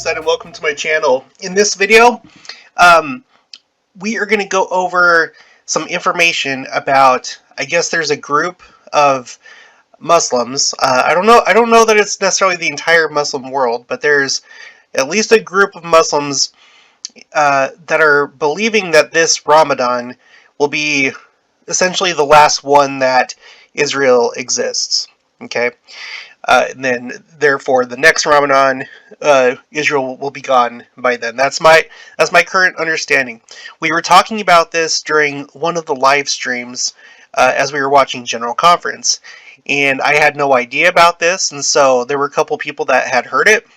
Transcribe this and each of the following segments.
Homestead, and welcome to my channel. In this video, we are going to go over some information about, I guess there's a group of Muslims. I don't know that it's necessarily the entire Muslim world, but there's at least a group of Muslims that are believing that this Ramadan will be essentially the last one that Israel exists. Okay? And then, therefore, the next Ramadan, Israel will be gone by then. That's my current understanding. We were talking about this during one of the live streams as we were watching General Conference, and I had no idea about this, and so there were a couple people that had heard it,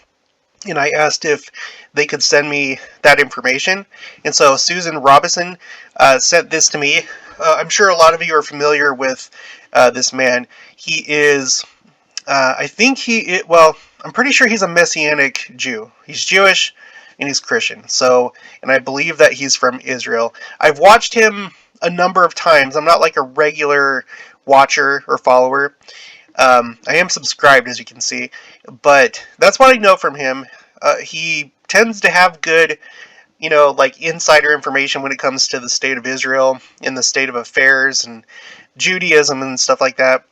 and I asked if they could send me that information. And so Susan Robinson sent this to me. I'm sure a lot of you are familiar with this man. He is I'm pretty sure he's a Messianic Jew. He's Jewish and he's Christian. And I believe that he's from Israel. I've watched him a number of times. I'm not like a regular watcher or follower. I am subscribed, as you can see, but that's what I know from him. He tends to have good, like insider information when it comes to the state of Israel and the state of affairs and Judaism and stuff like that.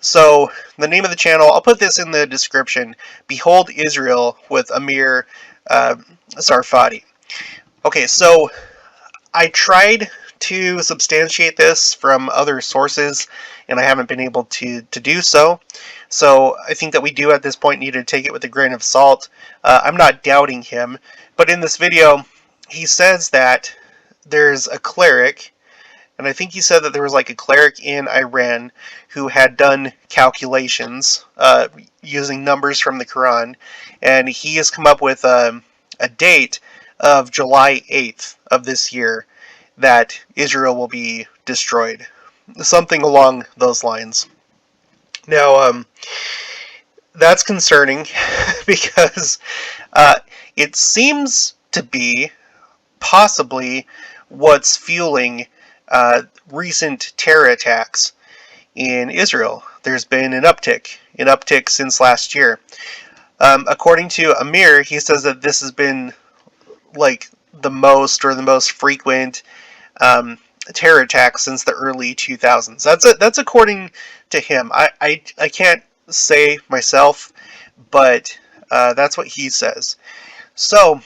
So, the name of the channel, I'll put this in the description. Behold Israel with Amir Sarfati. Okay, so I tried to substantiate this from other sources, and I haven't been able to do so. So I think that we do at this point need to take it with a grain of salt. I'm not doubting him, but in this video, he says that there's a cleric, and I think he said that there was like a cleric in Iran who had done calculations using numbers from the Quran, and he has come up with a date of July 8th of this year that Israel will be destroyed. Something along those lines. Now, that's concerning because it seems to be possibly what's fueling recent terror attacks in Israel. There's been an uptick since last year. According to Amir, he says that this has been like the most frequent terror attacks since the early 2000s. That's according to him. I can't say myself, but that's what he says. So,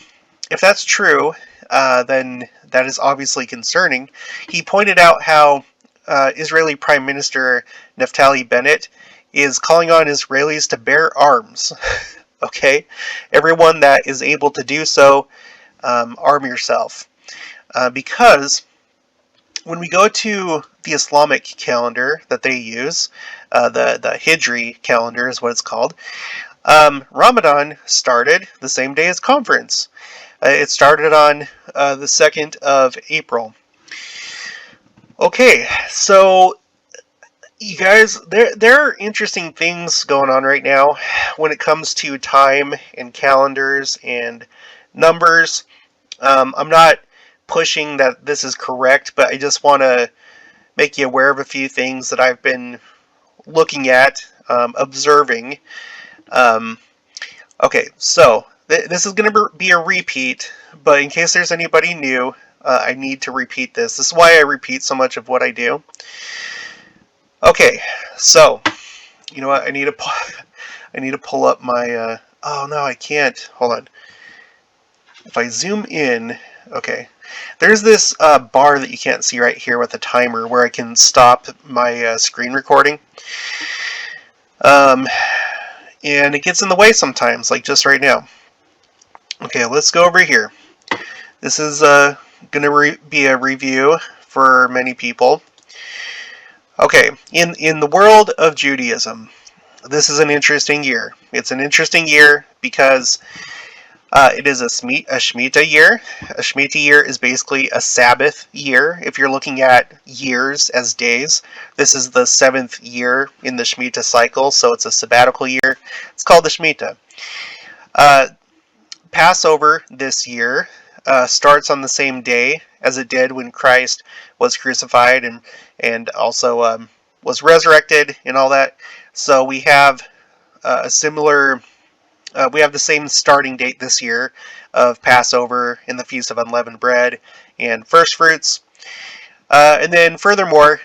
if that's true, then that is obviously concerning. He pointed out how Israeli Prime Minister Naftali Bennett is calling on Israelis to bear arms. Okay? Everyone that is able to do so, arm yourself. Because when we go to the Islamic calendar that they use, the Hijri calendar is what it's called, Ramadan started the same day as conference. It started on the 2nd of April. Okay, so you guys, there are interesting things going on right now when it comes to time and calendars and numbers. I'm not pushing that this is correct, but I just want to make you aware of a few things that I've been looking at, observing. Okay, so this is going to be a repeat, but in case there's anybody new, I need to repeat this. This is why I repeat so much of what I do. Okay, so you know what? I need to pull up my. Oh no, I can't. Hold on. If I zoom in, okay, there's this bar that you can't see right here with a timer where I can stop my screen recording. And it gets in the way sometimes, like just right now. Okay, let's go over here. This is going to be a review for many people. Okay, in the world of Judaism, this is an interesting year. It's an interesting year because it is a shmita year. A shmita year is basically a Sabbath year. If you're looking at years as days, this is the 7th year in the shmita cycle, so it's a sabbatical year. It's called the shmita. Passover this year starts on the same day as it did when Christ was crucified and also was resurrected and all that. So we have a similar We have the same starting date this year of Passover and the Feast of Unleavened Bread and First Fruits. And then furthermore,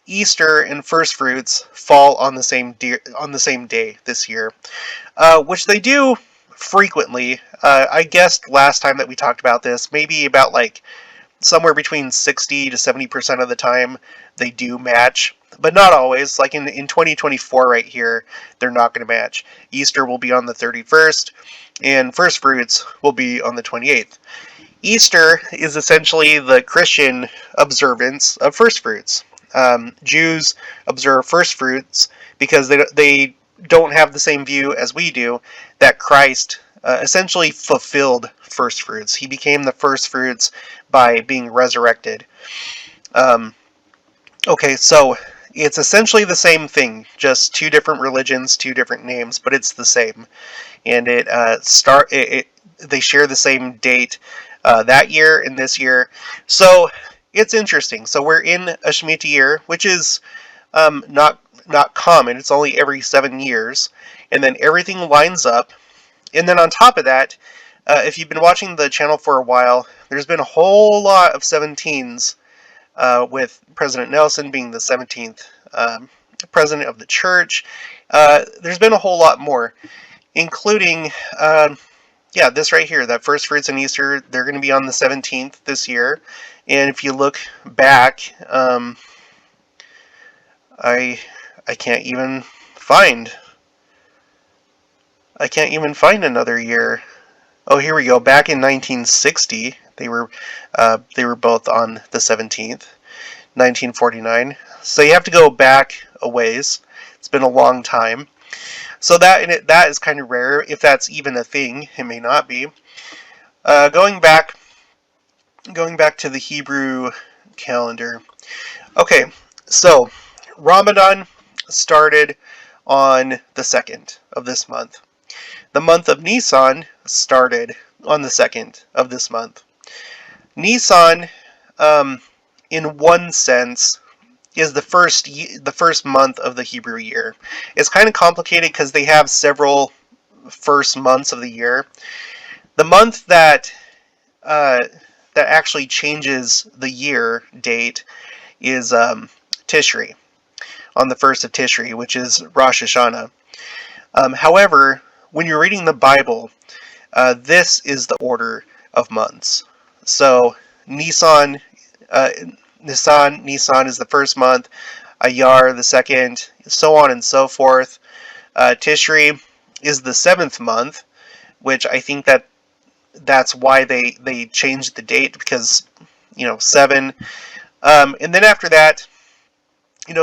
Easter and First Fruits fall on the same day this year, which they do frequently. I guessed last time that we talked about this, maybe about like somewhere between 60 to 70% of the time they do match, but not always. Like in 2024 right here, they're not going to match. Easter will be on the 31st, and First Fruits will be on the 28th. Easter is essentially the Christian observance of First Fruits. Jews observe First Fruits because they don't have the same view as we do that Christ essentially fulfilled First Fruits. He became the First Fruits by being resurrected. Okay, so it's essentially the same thing, just two different religions, two different names, but it's the same. And they share the same date that year and this year. So it's interesting. So we're in a shmita year, which is not common. It's only every 7 years, and then everything lines up. And then on top of that, if you've been watching the channel for a while, there's been a whole lot of 17s, with President Nelson being the 17th president of the church. There's been a whole lot more, including, this right here, that First Fruits and Easter, they're going to be on the 17th this year. And if you look back, I can't even find another year. Oh, here we go. Back in 1960, they were both on the 17th, 1949. So you have to go back a ways. It's been a long time. So that is kind of rare, if that's even a thing. It may not be. Going back to the Hebrew calendar. Okay, so Ramadan started on the 2nd of this month. The month of Nisan started on the 2nd of this month. Nisan, in one sense, is the first month of the Hebrew year. It's kind of complicated because they have several first months of the year. The month that actually changes the year date is Tishri, on the 1st of Tishri, which is Rosh Hashanah. However, when you're reading the Bible, this is the order of months. So Nisan is the first month, Ayar the second, so on and so forth. Tishri is the 7th month, which I think that's why they changed the date, because 7. And then after that,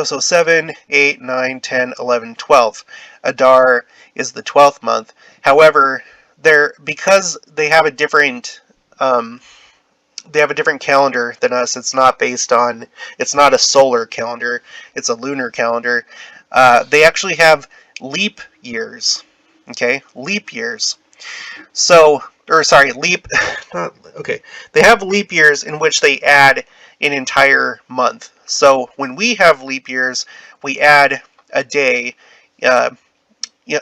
so 7, 8, 9, 10, 11, 12. Adar is the 12th month. However, because they have a different calendar than us. It's not a solar calendar. It's a lunar calendar. They actually have leap years. Okay, leap years. They have leap years in which they add an entire month. So when we have leap years, we add a day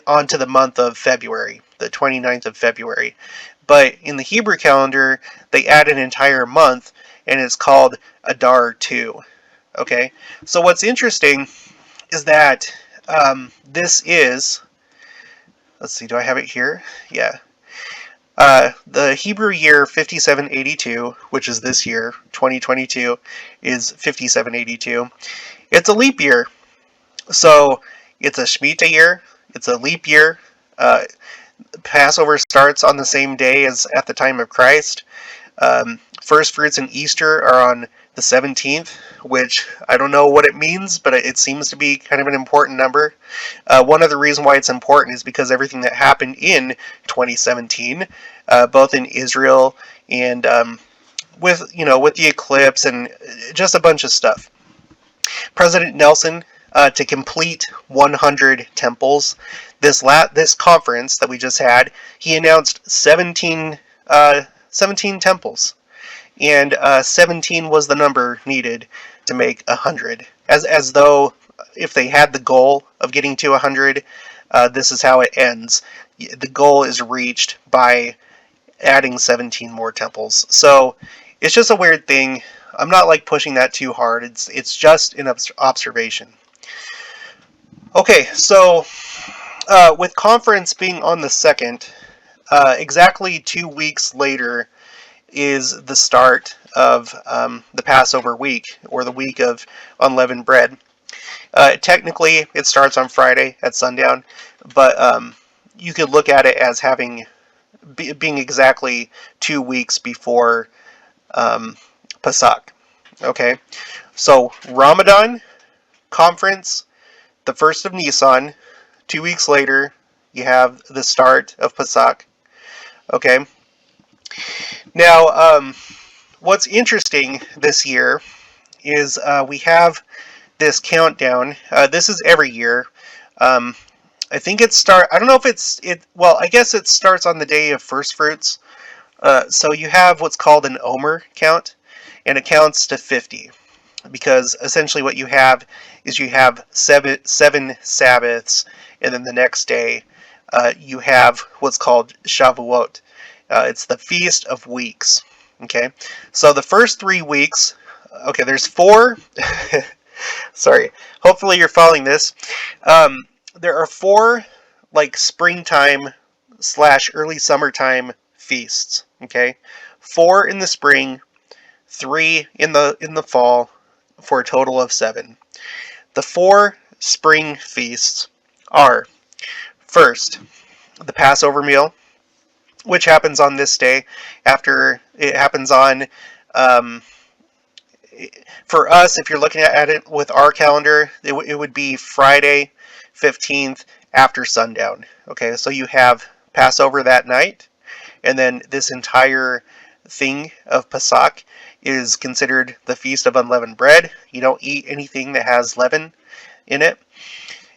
onto the month of February, the 29th of February. But in the Hebrew calendar, they add an entire month, and it's called Adar 2. Okay? So what's interesting is that this is... Let's see, do I have it here? Yeah. The Hebrew year 5782, which is this year, 2022, is 5782. It's a leap year. So it's a shmita year. It's a leap year. Passover starts on the same day as at the time of Christ. First Fruits and Easter are on the 17th, which I don't know what it means, but it seems to be kind of an important number. One of the reasons why it's important is because everything that happened in 2017, both in Israel and with the eclipse and just a bunch of stuff. President Nelson, to complete 100 temples, this conference that we just had, he announced 17 temples. And 17 was the number needed to make 100. As though if they had the goal of getting to 100, this is how it ends. The goal is reached by adding 17 more temples. So it's just a weird thing. I'm not like pushing that too hard. It's just an observation. Okay, so with conference being on the 2nd, exactly 2 weeks later is the start of the Passover week, or the week of unleavened bread. Technically, it starts on Friday at sundown, but you could look at it as being exactly 2 weeks before Pesach. Okay, so Ramadan, conference, the 1st of Nisan. 2 weeks later, you have the start of Pesach. Okay. Now, what's interesting this year is we have this countdown. This is every year. I think I don't know if well, I guess it starts on the day of first fruits. So you have what's called an Omer count, and it counts to 50. Because essentially what you have is you have seven Sabbaths, and then the next day you have what's called Shavuot. It's the Feast of Weeks. Okay, so the first 3 weeks, okay, there's 4. Sorry, hopefully you're following this. There are 4 like springtime / early summertime feasts. Okay, 4 in the spring, 3 in the fall, for a total of 7. The 4 spring feasts are, first, the Passover meal, which happens on this day. After it happens on, for us, if you're looking at it with our calendar, it would be Friday 15th after sundown. Okay, so you have Passover that night, and then this entire thing of Pesach is considered the Feast of Unleavened Bread. You don't eat anything that has leaven in it.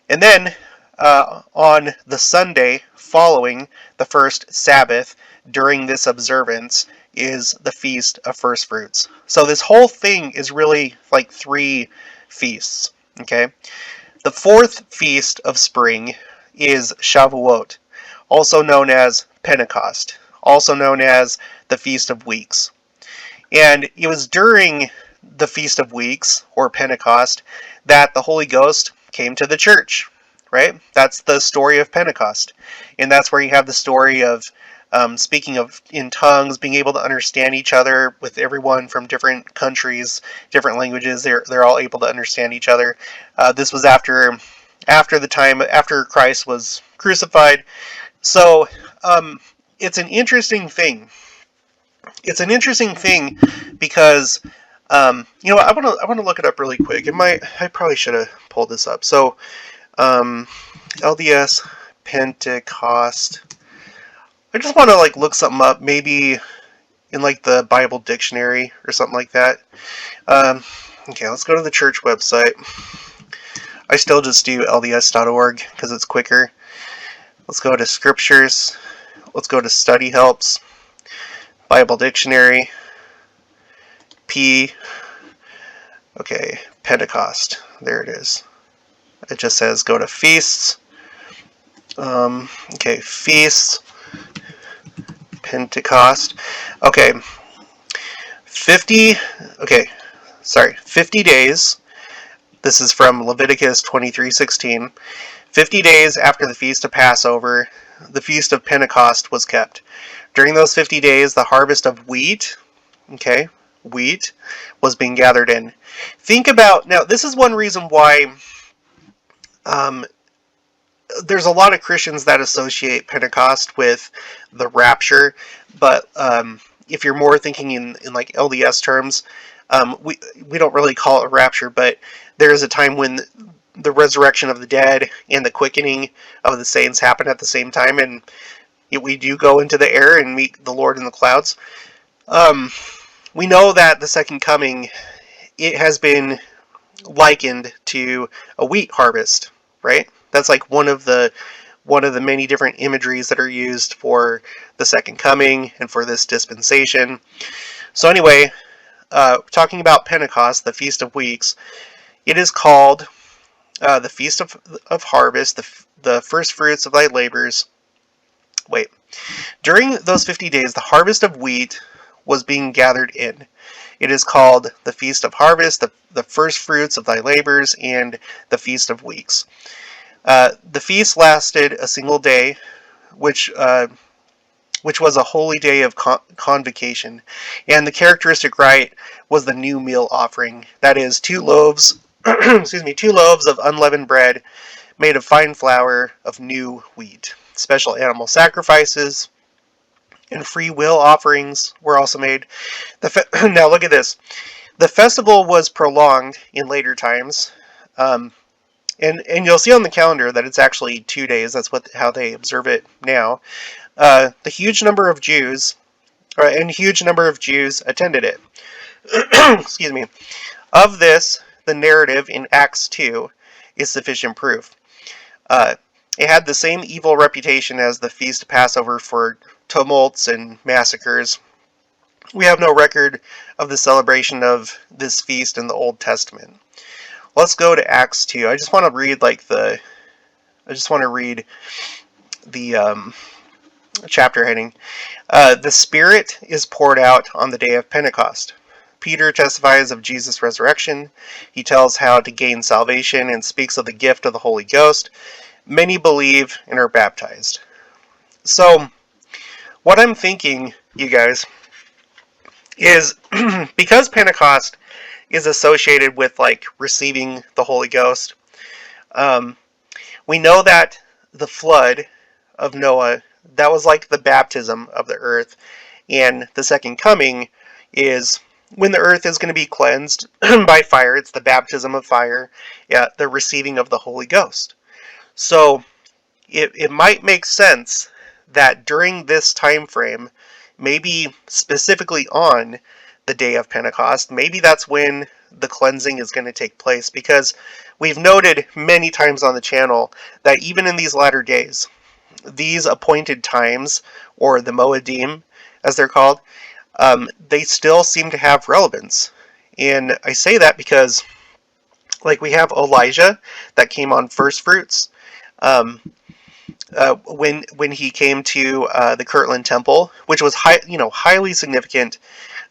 And then on the Sunday following the first Sabbath, during this observance, is the Feast of First Fruits. So this whole thing is really like 3 feasts. Okay, the 4th feast of spring is Shavuot, also known as Pentecost, also known as the Feast of Weeks. And it was during the Feast of Weeks, or Pentecost, that the Holy Ghost came to the church, right? That's the story of Pentecost. And that's where you have the story of speaking in tongues, being able to understand each other, with everyone from different countries, different languages. They're all able to understand each other. This was after the time after Christ was crucified. So it's an interesting thing. It's an interesting thing because you know what, I want to look it up really quick. I probably should have pulled this up. So LDS Pentecost. I just want to like look something up, maybe in like the Bible dictionary or something like that. Okay, let's go to the church website. I still just do LDS.org because it's quicker. Let's go to scriptures. Let's go to study helps. Bible dictionary. Okay, Pentecost. There it is. It just says go to feasts. Okay, feasts. Pentecost. Okay. 50 days. This is from Leviticus 23:16. 50 days after the feast of Passover, the feast of Pentecost was kept. During those 50 days, the harvest of wheat, was being gathered in. Think about, now this is one reason why there's a lot of Christians that associate Pentecost with the rapture, but if you're more thinking in like LDS terms, we don't really call it a rapture, but there is a time when the resurrection of the dead and the quickening of the saints happen at the same time, and we do go into the air and meet the Lord in the clouds. We know that the second coming, it has been likened to a wheat harvest, right? That's like one of the many different imageries that are used for the second coming and for this dispensation. So anyway, talking about Pentecost, the Feast of Weeks, it is called the feast of harvest, the first fruits of thy labors. Wait. During those 50 days, the harvest of wheat was being gathered in. It is called the Feast of Harvest, the first fruits of thy labors, and the Feast of Weeks. The feast lasted a single day, which was a holy day of convocation, and the characteristic rite was the new meal offering. That is, 2 loaves, excuse me, 2 loaves of unleavened bread made of fine flour of new wheat. Special animal sacrifices and free will offerings were also made. Now look at this. The festival was prolonged in later times, um, and you'll see on the calendar that it's actually 2 days. That's how they observe it now. The huge number of Jews, and huge number of Jews attended it. Excuse me. Of this, the narrative in Acts 2 is sufficient proof. Uh, it had the same evil reputation as the feast of Passover for tumults and massacres. We have no record of the celebration of this feast in the Old Testament. Let's go to Acts 2. I just want to read the chapter heading. The Spirit is poured out on the day of Pentecost. Peter testifies of Jesus' resurrection. He tells how to gain salvation and speaks of the gift of the Holy Ghost. Many believe and are baptized. So, what I'm thinking, you guys, is because Pentecost is associated with like receiving the Holy Ghost, we know that the flood of Noah, that was like the baptism of the earth, and the second coming is when the earth is going to be cleansed by fire. It's the baptism of fire, yeah, the receiving of the Holy Ghost. So it might make sense that during this time frame, maybe specifically on the day of Pentecost, maybe that's when the cleansing is going to take place, because we've noted many times on the channel that even in these latter days, these appointed times, or the Moedim, as they're called, they still seem to have relevance. And I say that because, like, we have Elijah that came on first fruits. When he came to the Kirtland Temple, which was highly significant.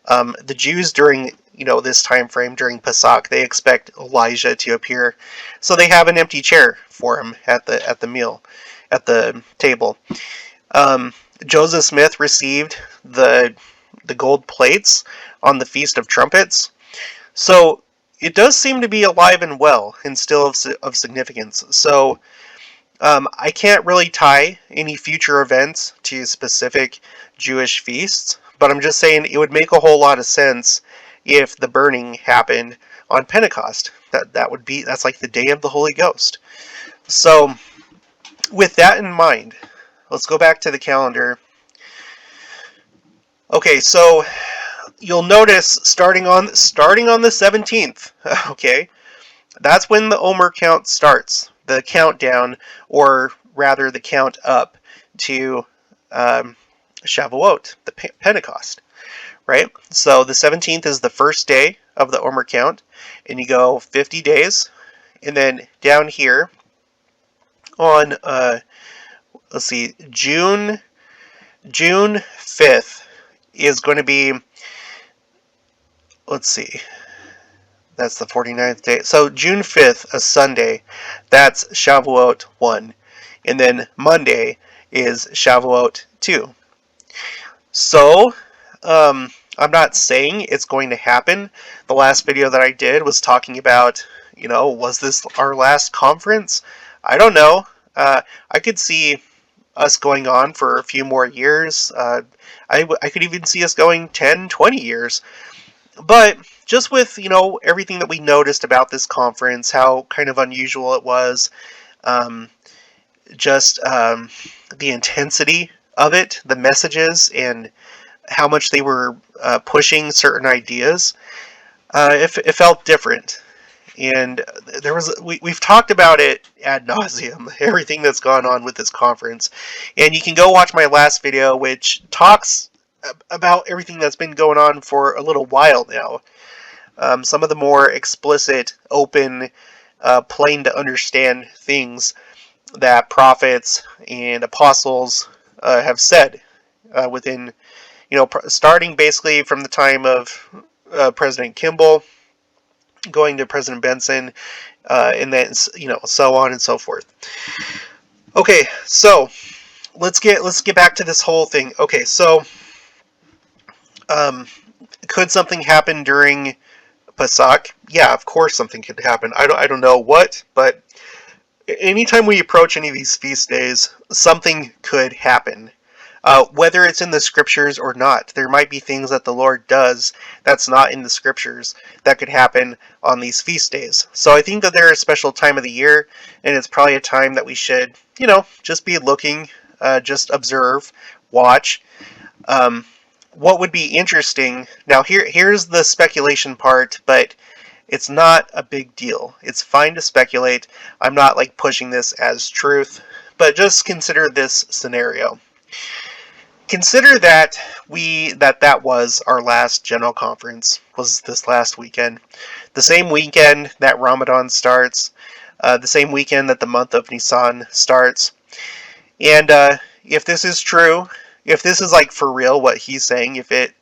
The Jews during this time frame during Pesach, they expect Elijah to appear, so they have an empty chair for him at the meal, at the table. Joseph Smith received the gold plates on the Feast of Trumpets, so it does seem to be alive and well and still of significance. So I can't really tie any future events to specific Jewish feasts, but I'm just saying it would make a whole lot of sense if the burning happened on Pentecost. That's like the day of the Holy Ghost. So with that in mind, let's go back to the calendar. Okay, so you'll notice starting on the 17th, okay, that's when the Omer count starts, the countdown, or rather the count up to Shavuot, the Pentecost, right? So the 17th is the first day of the Omer count, and you go 50 days, and then down here on, let's see, June 5th is going to be, let's see, that's the 49th day. So June 5th, a Sunday, that's Shavuot 1. And then Monday is Shavuot 2. So, I'm not saying it's going to happen. The last video that I did was talking about, was this our last conference? I don't know. I could see us going on for a few more years. I could even see us going 10, 20 years. But just with, everything that we noticed about this conference, how kind of unusual it was, the intensity of it, the messages, and how much they were pushing certain ideas, it felt different. And we've talked about it ad nauseum, everything that's gone on with this conference. And you can go watch my last video, which talks about everything that's been going on for a little while now. Some of the more explicit, open plain to understand things that prophets and apostles have said within, starting basically from the time of President Kimball, going to President Benson, and then so on and so forth. Okay, so let's get back to this whole thing. Okay, so could something happen during Pesach? Yeah, of course something could happen. I don't know what, but anytime we approach any of these feast days, something could happen. Whether it's in the scriptures or not, there might be things that the Lord does that's not in the scriptures that could happen on these feast days. So I think that they're a special time of the year, and it's probably a time that we should, just be looking, just observe, watch. What would be interesting, now here's the speculation part, but it's not a big deal. It's fine to speculate. I'm not like pushing this as truth, but just consider this scenario. Consider that that was our last general conference, was this last weekend. The same weekend that Ramadan starts, the same weekend that the month of Nisan starts. And if this is true, if this is like for real what he's saying, if it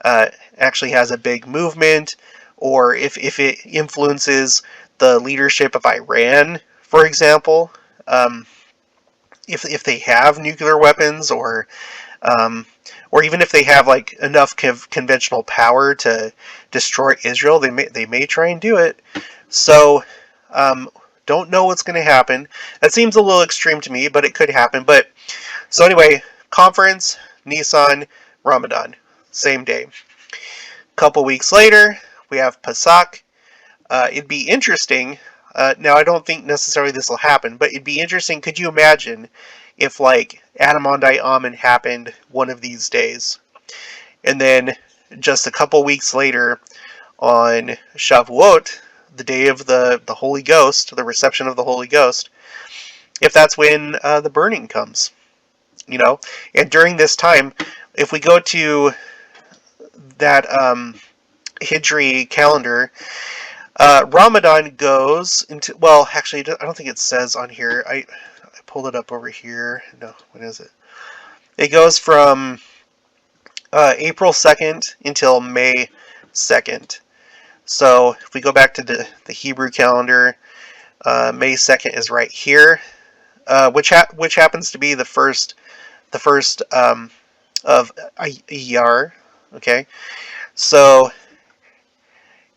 actually has a big movement, or if it influences the leadership of Iran, for example, if they have nuclear weapons, or even if they have like enough conventional power to destroy Israel, they may try and do it. So, don't know what's going to happen. That seems a little extreme to me, but it could happen. But so anyway, conference, Nisan, Ramadan, same day. Couple weeks later, we have Pesach. It'd be interesting. Now, I don't think necessarily this will happen, but it'd be interesting. Could you imagine if, like, Adamandai Amen happened one of these days, and then just a couple weeks later, on Shavuot, the day of the Holy Ghost, the reception of the Holy Ghost, if that's when the burning comes, and during this time, if we go to that Hijri calendar, Ramadan goes into, well, actually, I don't think it says on here. I pulled it up over here. No, when is it? It goes from April 2nd until May 2nd. So if we go back to the Hebrew calendar, May 2nd is right here, which happens to be the first of Iyar. Okay, so.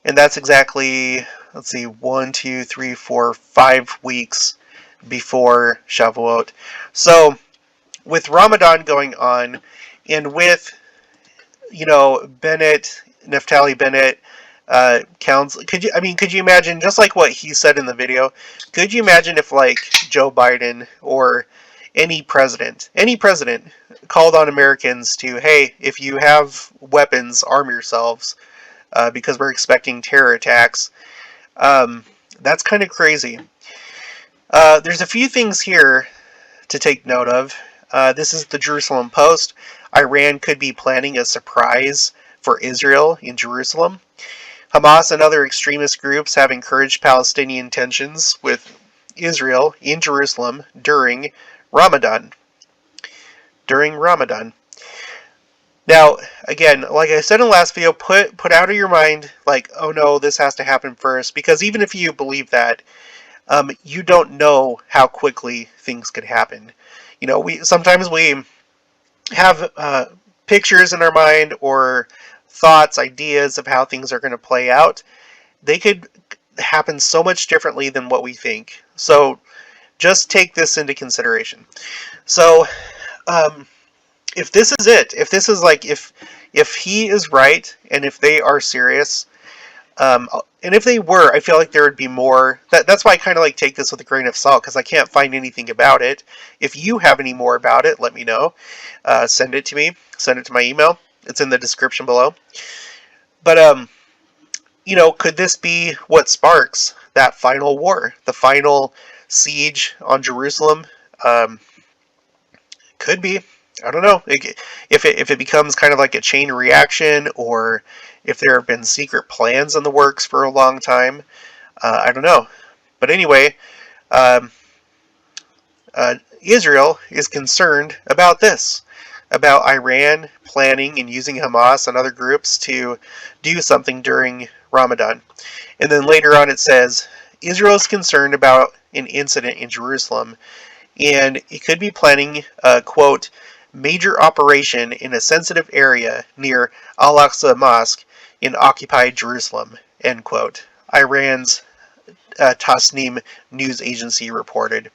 And that's exactly, let's see, 1, 2, 3, 4, 5 weeks before Shavuot. So, with Ramadan going on, and with, Bennett, Naftali Bennett, council, could you imagine, just like what he said in the video, could you imagine if, like, Joe Biden or any president called on Americans to, hey, if you have weapons, arm yourselves, because we're expecting terror attacks. That's kind of crazy. There's a few things here to take note of. This is the Jerusalem Post. Iran could be planning a surprise for Israel in Jerusalem. Hamas and other extremist groups have encouraged Palestinian tensions with Israel in Jerusalem during Ramadan. Now, again, like I said in the last video, put out of your mind, like, oh no, this has to happen first, because even if you believe that, you don't know how quickly things could happen. Sometimes we have pictures in our mind or thoughts, ideas of how things are going to play out. They could happen so much differently than what we think. So just take this into consideration. So, if this is it, if this is like, if he is right, and if they are serious, and if they were, I feel like there would be more. That's why I kind of like take this with a grain of salt, because I can't find anything about it. If you have any more about it, let me know. Send it to me. Send it to my email. It's in the description below. But could this be what sparks that final war, the final siege on Jerusalem? Could be. I don't know if it becomes kind of like a chain reaction, or if there have been secret plans in the works for a long time. I don't know. But anyway, um, Israel is concerned about this, about Iran planning and using Hamas and other groups to do something during Ramadan. And then later on it says, Israel is concerned about an incident in Jerusalem, and it could be planning a, quote, major operation in a sensitive area near Al-Aqsa Mosque in occupied Jerusalem, end quote. Iran's Tasnim news agency reported.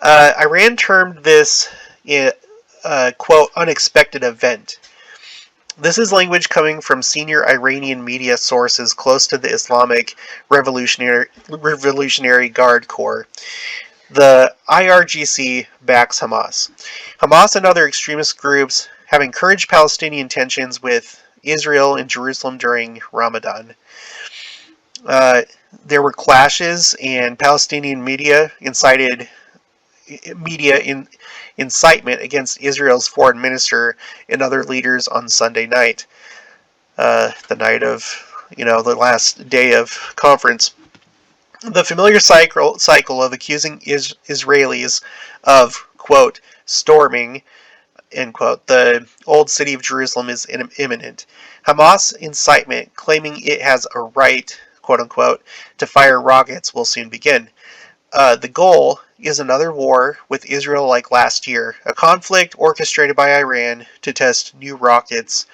Iran termed this a, quote, unexpected event. This is language coming from senior Iranian media sources close to the Islamic Revolutionary Guard Corps. The IRGC backs Hamas. Hamas and other extremist groups have encouraged Palestinian tensions with Israel and Jerusalem during Ramadan. There were clashes, and Palestinian media incitement against Israel's foreign minister and other leaders on Sunday night, the night of, the last day of conference. The familiar cycle of accusing Israelis of, quote, storming, end quote, the old city of Jerusalem is imminent. Hamas incitement, claiming it has a right, quote unquote, to fire rockets will soon begin. The goal is another war with Israel like last year, a conflict orchestrated by Iran to test new rockets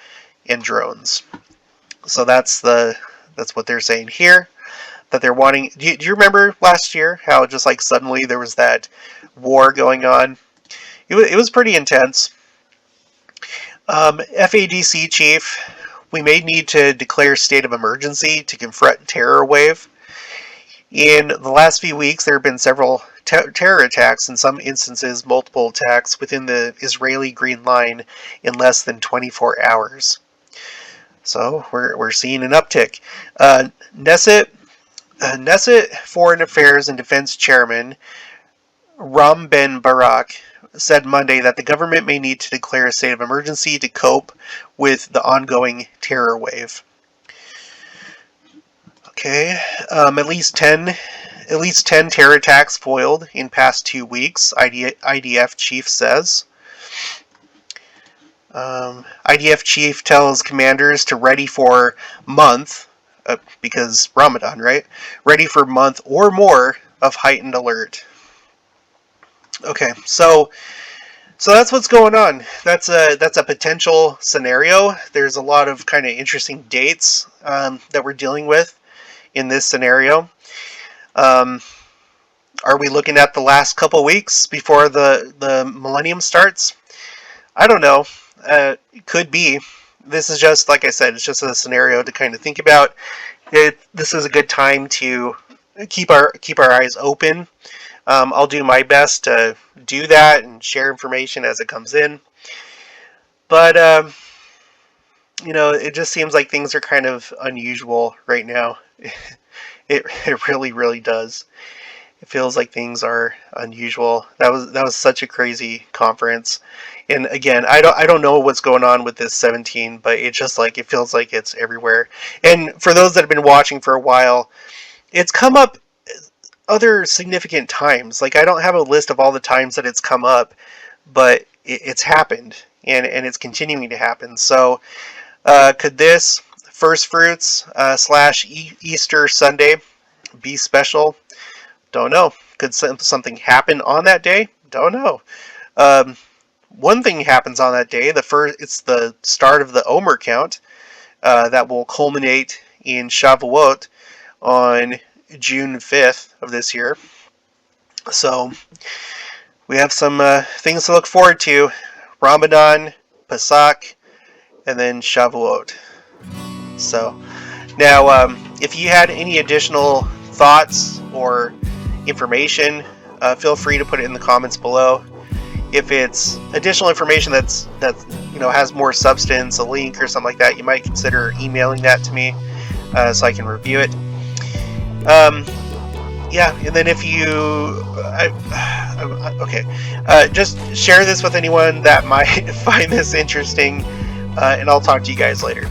and drones. So that's what they're saying here, that they're wanting. Do you remember last year how just like suddenly there was that war going on? It was pretty intense. FADC chief, we may need to declare state of emergency to confront terror wave. In the last few weeks, there have been several terror attacks, in some instances multiple attacks within the Israeli Green Line in less than 24 hours. So we're seeing an uptick. Knesset Foreign Affairs and Defense Chairman Ram Ben Barak said Monday that the government may need to declare a state of emergency to cope with the ongoing terror wave. Okay, at least 10 terror attacks foiled in past 2 weeks, IDF chief says. IDF chief tells commanders to ready for month, because Ramadan, right? Ready for month or more of heightened alert. Okay, so that's what's going on. That's a potential scenario. There's a lot of kind of interesting dates that we're dealing with in this scenario. Are we looking at the last couple weeks before the millennium starts? I don't know. It could be. This is just, like I said, it's just a scenario to kind of think about. This is a good time to keep our eyes open. I'll do my best to do that and share information as it comes in. But it just seems like things are kind of unusual right now. It really, really does. It feels like things are unusual. That was such a crazy conference. And again, I don't know what's going on with this 17, but it just it feels like it's everywhere. And for those that have been watching for a while, it's come up other significant times. Like, I don't have a list of all the times that it's come up, but it's happened, and it's continuing to happen. So could this First Fruits / Easter Sunday be special? Don't know. Could something happen on that day? Don't know. One thing happens on that day. It's the start of the Omer count that will culminate in Shavuot on June 5th of this year. So we have some things to look forward to. Ramadan, Pesach, and then Shavuot. So now, if you had any additional thoughts or information, feel free to put it in the comments below. If it's additional information that has more substance, a link or something like that, you might consider emailing that to me so I can review it. And then if you just share this with anyone that might find this interesting, and I'll talk to you guys later.